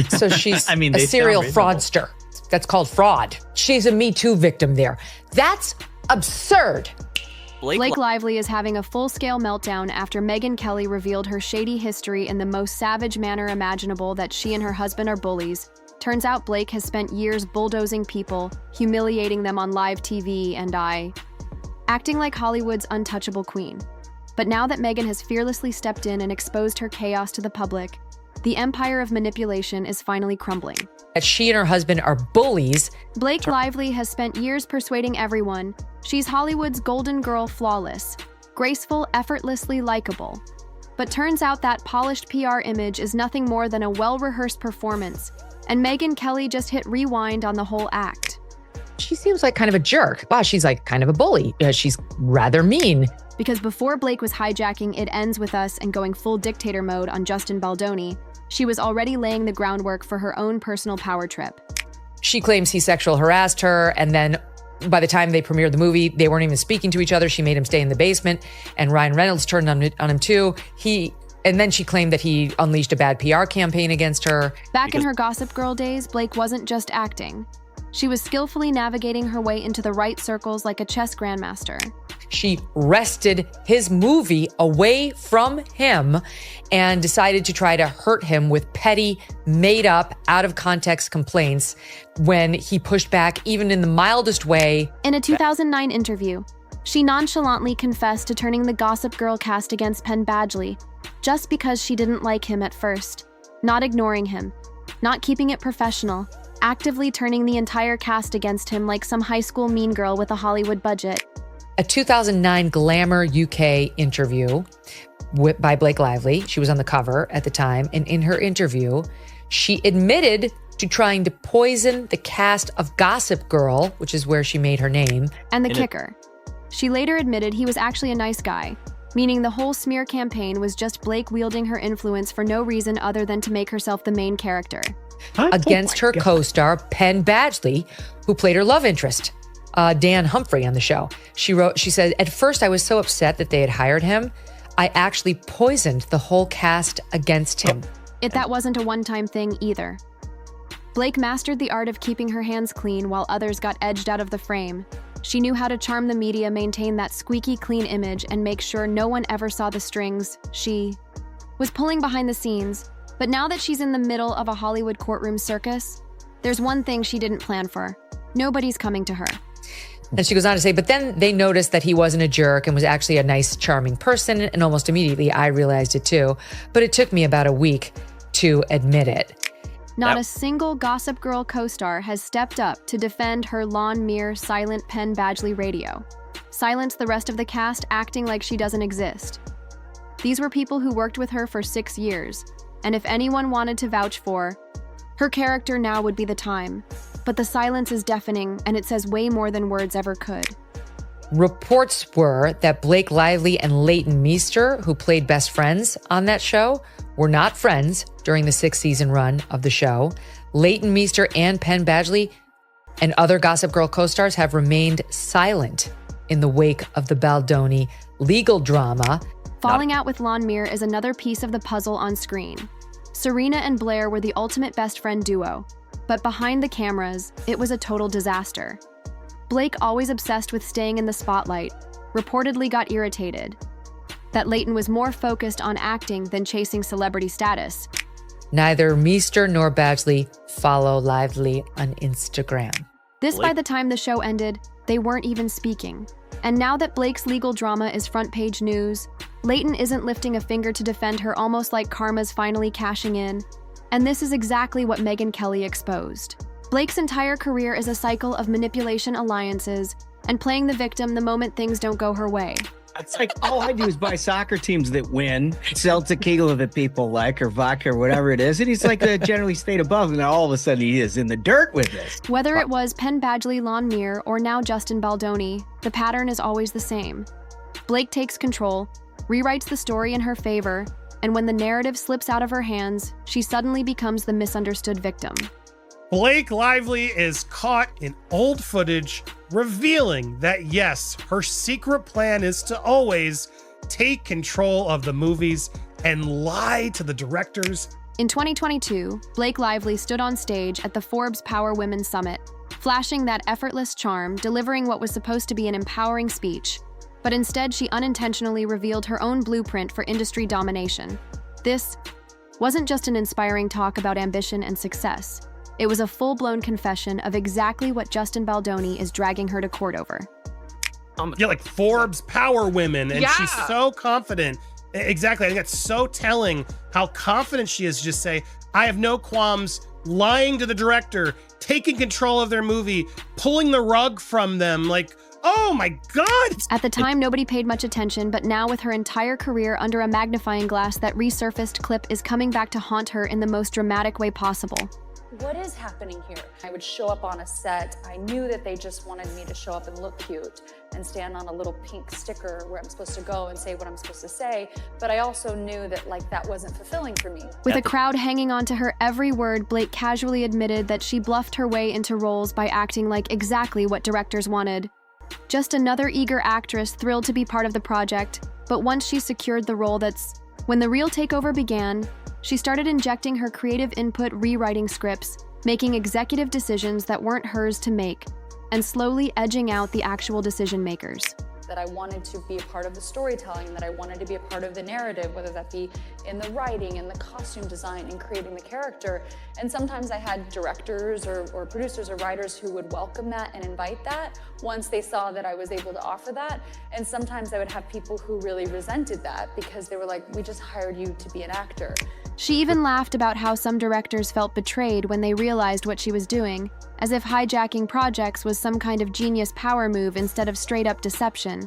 So she's I mean, a they serial sound reasonable. fraudster. That's called fraud. She's a Me Too victim there. That's absurd. Blake Lively is having a full-scale meltdown after Megyn Kelly revealed her shady history in the most savage manner imaginable, that she and her husband are bullies. Turns out Blake has spent years bulldozing people, humiliating them on live TV, and acting like Hollywood's untouchable queen. But now that Megyn has fearlessly stepped in and exposed her chaos to the public, the empire of manipulation is finally crumbling. That she and her husband are bullies. Blake Lively has spent years persuading everyone she's Hollywood's golden girl, flawless, graceful, effortlessly likable. But turns out that polished PR image is nothing more than a well-rehearsed performance, and Megyn Kelly just hit rewind on the whole act. She seems like kind of a jerk. Wow, she's like kind of a bully. She's rather mean. Because before Blake was hijacking It Ends With Us and going full dictator mode on Justin Baldoni, she was already laying the groundwork for her own personal power trip. She claims he sexual harassed her, and then by the time they premiered the movie, they weren't even speaking to each other. She made him stay in the basement, and Ryan Reynolds turned on him too. And then she claimed that he unleashed a bad PR campaign against her. Back in her Gossip Girl days, Blake wasn't just acting. She was skillfully navigating her way into the right circles like a chess grandmaster. She wrested his movie away from him and decided to try to hurt him with petty, made-up, out-of-context complaints when he pushed back even in the mildest way. In a 2009 interview, she nonchalantly confessed to turning the Gossip Girl cast against Penn Badgley just because she didn't like him at first, not ignoring him, not keeping it professional, actively turning the entire cast against him like some high school mean girl with a Hollywood budget. A 2009 Glamour UK interview by Blake Lively. She was on the cover at the time. And in her interview, she admitted to trying to poison the cast of Gossip Girl, which is where she made her name. And the kicker, she later admitted he was actually a nice guy, meaning the whole smear campaign was just Blake wielding her influence for no reason other than to make herself the main character. Against her co-star, Penn Badgley, who played her love interest. Dan Humphrey on the show. She said, at first I was so upset that they had hired him, I actually poisoned the whole cast against him. That wasn't a one-time thing either. Blake mastered the art of keeping her hands clean while others got edged out of the frame. She knew how to charm the media, maintain that squeaky clean image, and make sure no one ever saw the strings she was pulling behind the scenes. But now that she's in the middle of a Hollywood courtroom circus, there's one thing she didn't plan for. Nobody's coming to her. And she goes on to say, but then they noticed that he wasn't a jerk and was actually a nice, charming person. And almost immediately, I realized it too. But it took me about a week to admit it. Not a single Gossip Girl co-star has stepped up to defend her lawn mere silent Penn Badgley radio. Silence the rest of the cast, acting like she doesn't exist. These were people who worked with her for 6 years. And if anyone wanted to vouch for her character, now would be the time. But the silence is deafening, and it says way more than words ever could. Reports were that Blake Lively and Leighton Meester, who played best friends on that show, were not friends during the 6-season run of the show. Leighton Meester and Penn Badgley and other Gossip Girl co-stars have remained silent in the wake of the Baldoni legal drama. Falling out with Lon Mir is another piece of the puzzle on screen. Serena and Blair were the ultimate best friend duo, but behind the cameras, it was a total disaster. Blake, always obsessed with staying in the spotlight, reportedly got irritated that Leighton was more focused on acting than chasing celebrity status. Neither Meester nor Badgley follow Lively on Instagram. By the time the show ended, they weren't even speaking. And now that Blake's legal drama is front page news, Leighton isn't lifting a finger to defend her, almost like karma's finally cashing in. And this is exactly what Megyn Kelly exposed. Blake's entire career is a cycle of manipulation alliances and playing the victim the moment things don't go her way. It's like, all I do is buy soccer teams that win, sell tequila that people like, or vodka, or whatever it is. And he's like, generally stayed above, and then all of a sudden he is in the dirt with this. Whether it was Penn Badgley, Lon Mir, or now Justin Baldoni, the pattern is always the same. Blake takes control, rewrites the story in her favor, and when the narrative slips out of her hands, she suddenly becomes the misunderstood victim. Blake Lively is caught in old footage, revealing that yes, her secret plan is to always take control of the movies and lie to the directors In 2022, Blake Lively stood on stage at the Forbes Power Women Summit, flashing that effortless charm, delivering what was supposed to be an empowering speech. But instead, she unintentionally revealed her own blueprint for industry domination. This wasn't just an inspiring talk about ambition and success. It was a full-blown confession of exactly what Justin Baldoni is dragging her to court over. Yeah, like Forbes Power Women, and she's so confident. Exactly. I think that's so telling how confident she is to just say, I have no qualms lying to the director, taking control of their movie, pulling the rug from them. Like, oh my God. At the time, nobody paid much attention, but now with her entire career under a magnifying glass, that resurfaced clip is coming back to haunt her in the most dramatic way possible. What is happening here? I would show up on a set. I knew that they just wanted me to show up and look cute and stand on a little pink sticker where I'm supposed to go and say what I'm supposed to say. But I also knew that that wasn't fulfilling for me. With a crowd hanging on to her every word, Blake casually admitted that she bluffed her way into roles by acting like exactly what directors wanted. Just another eager actress thrilled to be part of the project. But once she secured the role, when the real takeover began. She started injecting her creative input, rewriting scripts, making executive decisions that weren't hers to make, and slowly edging out the actual decision makers. That I wanted to be a part of the storytelling, that I wanted to be a part of the narrative, whether that be in the writing and the costume design and creating the character. And sometimes I had directors or producers or writers who would welcome that and invite that once they saw that I was able to offer that. And sometimes I would have people who really resented that because they were like, we just hired you to be an actor. She even laughed about how some directors felt betrayed when they realized what she was doing, as if hijacking projects was some kind of genius power move instead of straight-up deception.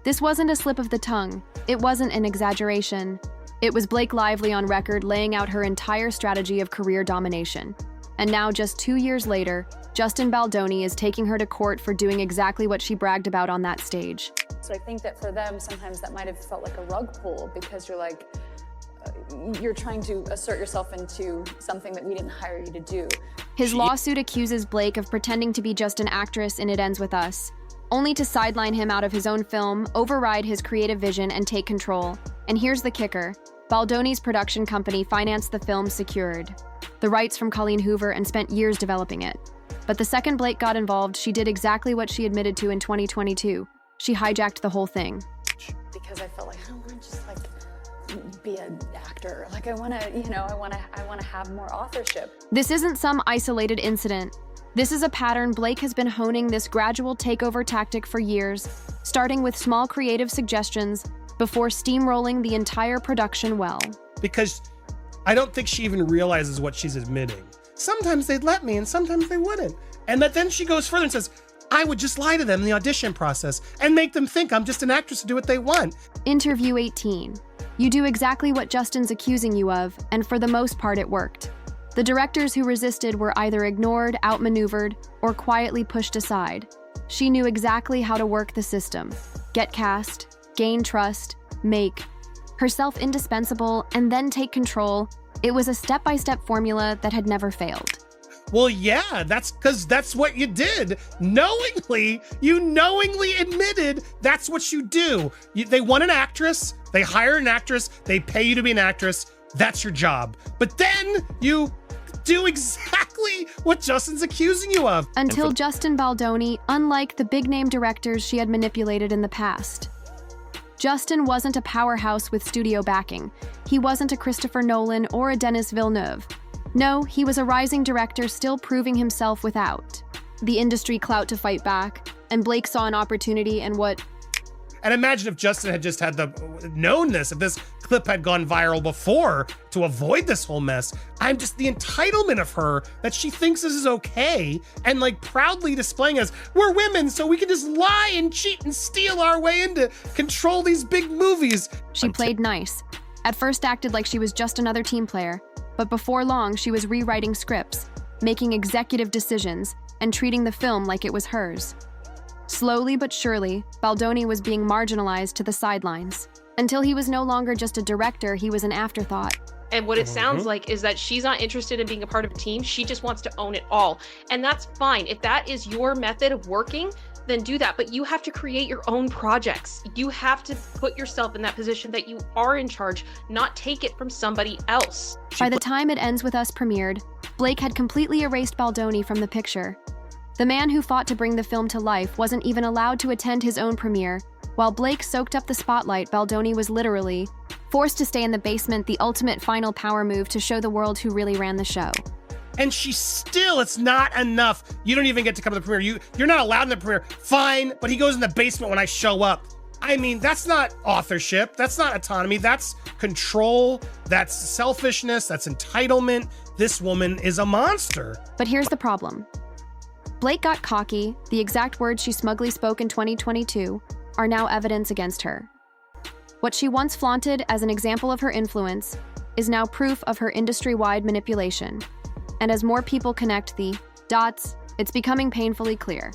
This wasn't a slip of the tongue. It wasn't an exaggeration. It was Blake Lively on record laying out her entire strategy of career domination. And now, just 2 years later, Justin Baldoni is taking her to court for doing exactly what she bragged about on that stage. So I think that for them, sometimes that might have felt like a rug pull because you're trying to assert yourself into something that we didn't hire you to do. His lawsuit accuses Blake of pretending to be just an actress in It Ends With Us, only to sideline him out of his own film, override his creative vision, and take control. And here's the kicker. Baldoni's production company financed the film secured the rights from Colleen Hoover and spent years developing it. But the second Blake got involved, she did exactly what she admitted to in 2022. She hijacked the whole thing. Because I felt like I don't want to just be an actor. I want to have more authorship. This isn't some isolated incident. This is a pattern. Blake has been honing this gradual takeover tactic for years, starting with small creative suggestions before steamrolling the entire production well. Because I don't think she even realizes what she's admitting. Sometimes they'd let me and sometimes they wouldn't. And then she goes further and says, I would just lie to them in the audition process and make them think I'm just an actress to do what they want. Interview 18. You do exactly what Justin's accusing you of, and for the most part it worked. The directors who resisted were either ignored, outmaneuvered, or quietly pushed aside. She knew exactly how to work the system, get cast, gain trust, make herself indispensable, and then take control. It was a step-by-step formula that had never failed. Well, yeah, that's because that's what you did. You knowingly admitted that's what you do. They want an actress, they hire an actress, they pay you to be an actress. That's your job. But then you do exactly what Justin's accusing you of. Until Justin Baldoni, unlike the big-name directors she had manipulated in the past. Justin wasn't a powerhouse with studio backing. He wasn't a Christopher Nolan or a Denis Villeneuve. No, he was a rising director still proving himself without the industry clout to fight back, and Blake saw an opportunity and And imagine if Justin had just known this, if this clip had gone viral before to avoid this whole mess. I'm just the entitlement of her that she thinks this is okay and proudly displaying us. We're women, so we can just lie and cheat and steal our way into control these big movies. She played nice. At first acted like she was just another team player, but before long she was rewriting scripts, making executive decisions, and treating the film like it was hers. Slowly but surely, Baldoni was being marginalized to the sidelines. Until he was no longer just a director, he was an afterthought. And what it sounds like is that she's not interested in being a part of a team. She just wants to own it all. And that's fine. If that is your method of working, then do that. But you have to create your own projects. You have to put yourself in that position that you are in charge, not take it from somebody else. By the time It Ends With Us premiered, Blake had completely erased Baldoni from the picture. The man who fought to bring the film to life wasn't even allowed to attend his own premiere. While Blake soaked up the spotlight, Baldoni was literally forced to stay in the basement, the ultimate final power move to show the world who really ran the show. And it's not enough. You don't even get to come to the premiere. You're not allowed in the premiere. Fine, but he goes in the basement when I show up. I mean, that's not authorship. That's not autonomy. That's control. That's selfishness. That's entitlement. This woman is a monster. But here's the problem. Blake got cocky. The exact words she smugly spoke in 2022 are now evidence against her. What she once flaunted as an example of her influence is now proof of her industry-wide manipulation. And as more people connect the dots, it's becoming painfully clear.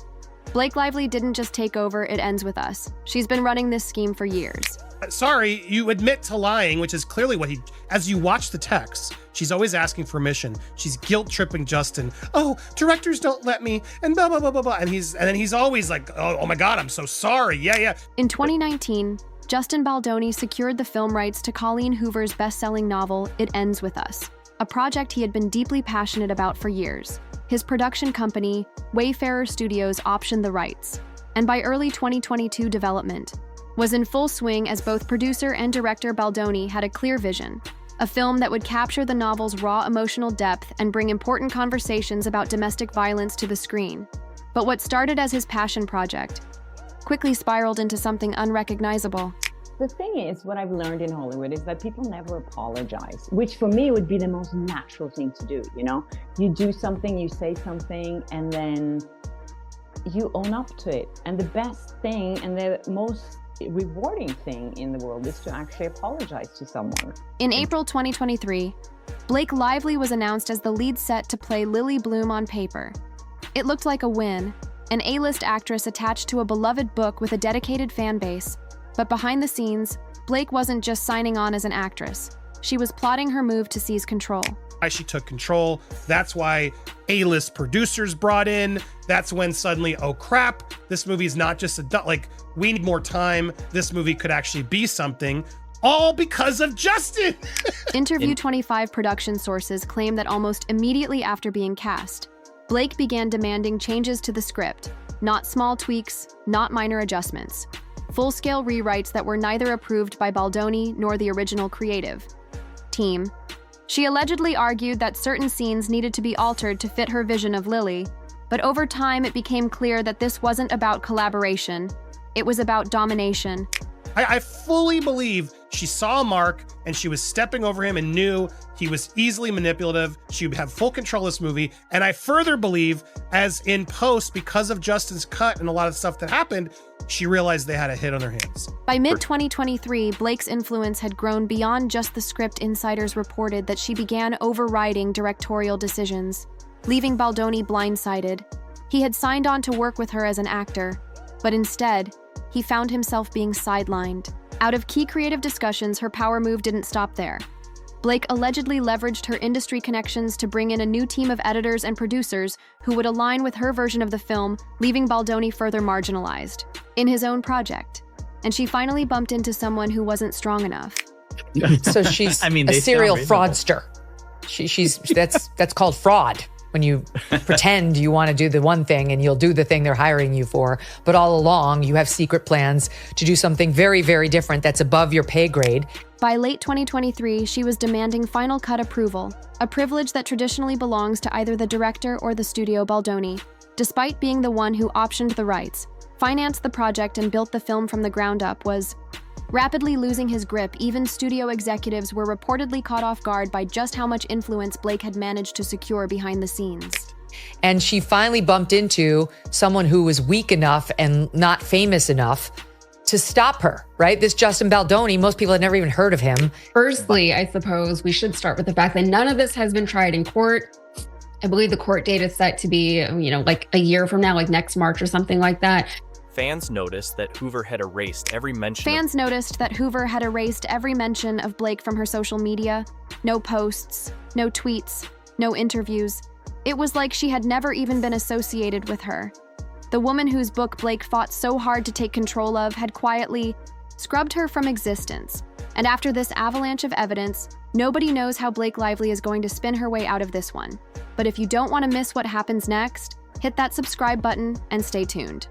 Blake Lively didn't just take over It Ends With Us. She's been running this scheme for years. Sorry, you admit to lying, which is clearly what as you watch the text, she's always asking permission. She's guilt-tripping Justin. Oh, directors don't let me, and blah, blah, blah, blah, blah. And then he's always like, oh my God, I'm so sorry. Yeah. In 2019, Justin Baldoni secured the film rights to Colleen Hoover's best-selling novel, It Ends With Us, a project he had been deeply passionate about for years. His production company, Wayfarer Studios, optioned the rights, and by early 2022 development, was in full swing as both producer and director Baldoni had a clear vision, a film that would capture the novel's raw emotional depth and bring important conversations about domestic violence to the screen. But what started as his passion project quickly spiraled into something unrecognizable. The thing is, what I've learned in Hollywood is that people never apologize, which for me would be the most natural thing to do, you know? You do something, you say something, and then you own up to it. And the best thing and the most rewarding thing in the world is to actually apologize to someone. In April 2023, Blake Lively was announced as the lead set to play Lily Bloom on paper. It looked like a win, an A-list actress attached to a beloved book with a dedicated fan base. But behind the scenes, Blake wasn't just signing on as an actress. She was plotting her move to seize control. She took control. That's why A-list producers brought in. That's when suddenly, oh crap, this movie's not just we need more time. This movie could actually be something. All because of Justin. Interview 25 production sources claim that almost immediately after being cast, Blake began demanding changes to the script, not small tweaks, not minor adjustments. Full-scale rewrites that were neither approved by Baldoni nor the original creative team. She allegedly argued that certain scenes needed to be altered to fit her vision of Lily, but over time it became clear that this wasn't about collaboration. It was about domination. I fully believe she saw Mark and she was stepping over him and knew he was easily manipulative. She would have full control of this movie. And I further believe, as in post, because of Justin's cut and a lot of stuff that happened, she realized they had a hit on their hands. By mid-2023, Blake's influence had grown beyond just the script. Insiders reported that she began overriding directorial decisions, leaving Baldoni blindsided. He had signed on to work with her as an actor, but instead, he found himself being sidelined. Out of key creative discussions, her power move didn't stop there. Blake allegedly leveraged her industry connections to bring in a new team of editors and producers who would align with her version of the film, leaving Baldoni further marginalized in his own project. And she finally bumped into someone who wasn't strong enough. So she's a serial fraudster. That's called fraud. When you pretend you want to do the one thing and you'll do the thing they're hiring you for, but all along you have secret plans to do something very, very different that's above your pay grade. By late 2023, she was demanding final cut approval, a privilege that traditionally belongs to either the director or the studio. Baldoni, despite being the one who optioned the rights, financed the project and built the film from the ground up, was rapidly losing his grip. Even studio executives were reportedly caught off guard by just how much influence Blake had managed to secure behind the scenes. And she finally bumped into someone who was weak enough and not famous enough to stop her, right? This Justin Baldoni, most people had never even heard of him. Firstly, I suppose we should start with the fact that none of this has been tried in court. I believe the court date is set to be, like a year from now, like next March or something like that. Fans noticed that Hoover had erased every mention of Blake from her social media. No posts, no tweets, no interviews. It was like she had never even been associated with her. The woman whose book Blake fought so hard to take control of had quietly scrubbed her from existence. And after this avalanche of evidence, nobody knows how Blake Lively is going to spin her way out of this one. But if you don't want to miss what happens next, hit that subscribe button and stay tuned.